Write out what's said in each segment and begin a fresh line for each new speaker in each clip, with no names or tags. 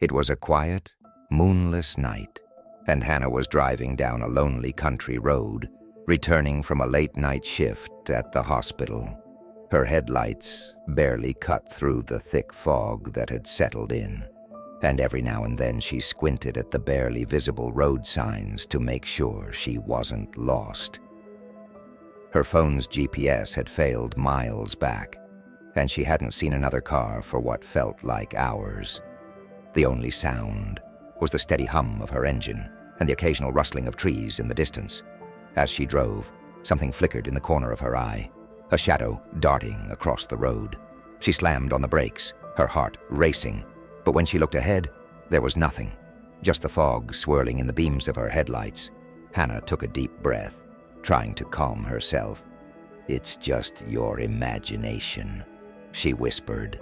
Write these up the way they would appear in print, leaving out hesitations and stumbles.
It was a quiet, moonless night, and Hannah was driving down a lonely country road, returning from a late-night shift at the hospital. Her headlights barely cut through the thick fog that had settled in, and every now and then she squinted at the barely visible road signs to make sure she wasn't lost. Her phone's GPS had failed miles back, and she hadn't seen another car for what felt like hours. The only sound was the steady hum of her engine and the occasional rustling of trees in the distance. As she drove, something flickered in the corner of her eye, a shadow darting across the road. She slammed on the brakes, her heart racing, but when she looked ahead, there was nothing, just the fog swirling in the beams of her headlights. Hannah took a deep breath, trying to calm herself. "It's just your imagination," she whispered.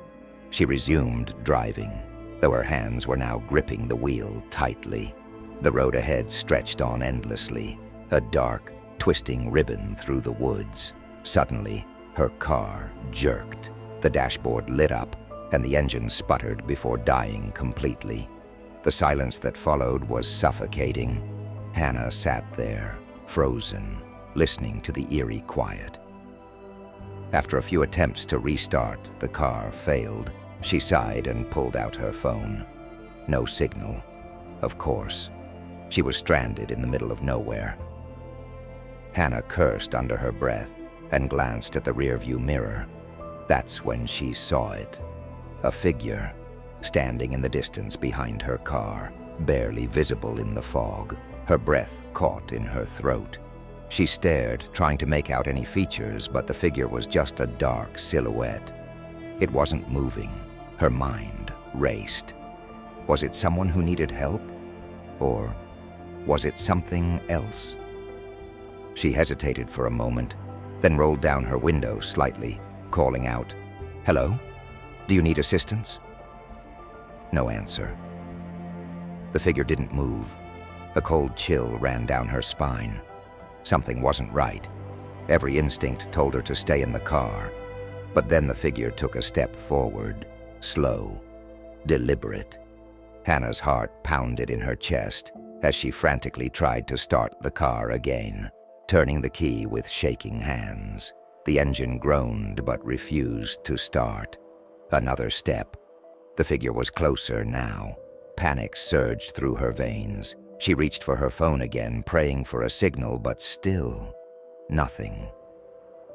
She resumed driving, though her hands were now gripping the wheel tightly. The road ahead stretched on endlessly, a dark, twisting ribbon through the woods. Suddenly, her car jerked. The dashboard lit up, and the engine sputtered before dying completely. The silence that followed was suffocating. Hannah sat there, frozen, listening to the eerie quiet. After a few attempts to restart, the car failed. She sighed and pulled out her phone. No signal, of course. She was stranded in the middle of nowhere. Hannah cursed under her breath and glanced at the rearview mirror. That's when she saw it. A figure, standing in the distance behind her car, barely visible in the fog, her breath caught in her throat. She stared, trying to make out any features, but the figure was just a dark silhouette. It wasn't moving. Her mind raced. Was it someone who needed help? Or was it something else? She hesitated for a moment, then rolled down her window slightly, calling out, "Hello? Do you need assistance?" No answer. The figure didn't move. A cold chill ran down her spine. Something wasn't right. Every instinct told her to stay in the car. But then the figure took a step forward, slow, deliberate. Hannah's heart pounded in her chest as she frantically tried to start the car again, turning the key with shaking hands. The engine groaned but refused to start. Another step. The figure was closer now. Panic surged through her veins. She reached for her phone again, praying for a signal, but still nothing.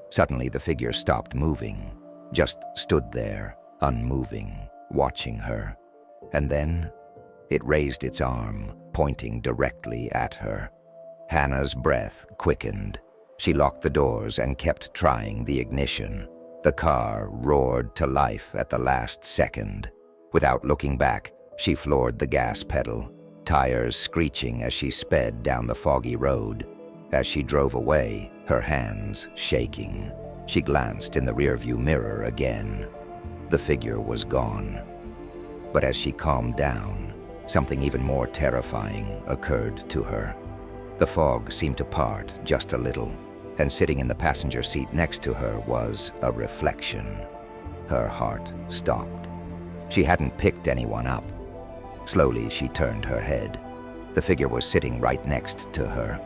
Suddenly, the figure stopped moving, just stood there, unmoving, watching her. And then it raised its arm, pointing directly at her. Hannah's breath quickened. She locked the doors and kept trying the ignition. The car roared to life at the last second. Without looking back, she floored the gas pedal, tires screeching as she sped down the foggy road. As she drove away, her hands shaking, she glanced in the rearview mirror again. The figure was gone. But as she calmed down, something even more terrifying occurred to her. The fog seemed to part just a little, and sitting in the passenger seat next to her was a reflection. Her heart stopped. She hadn't picked anyone up. Slowly, she turned her head. The figure was sitting right next to her,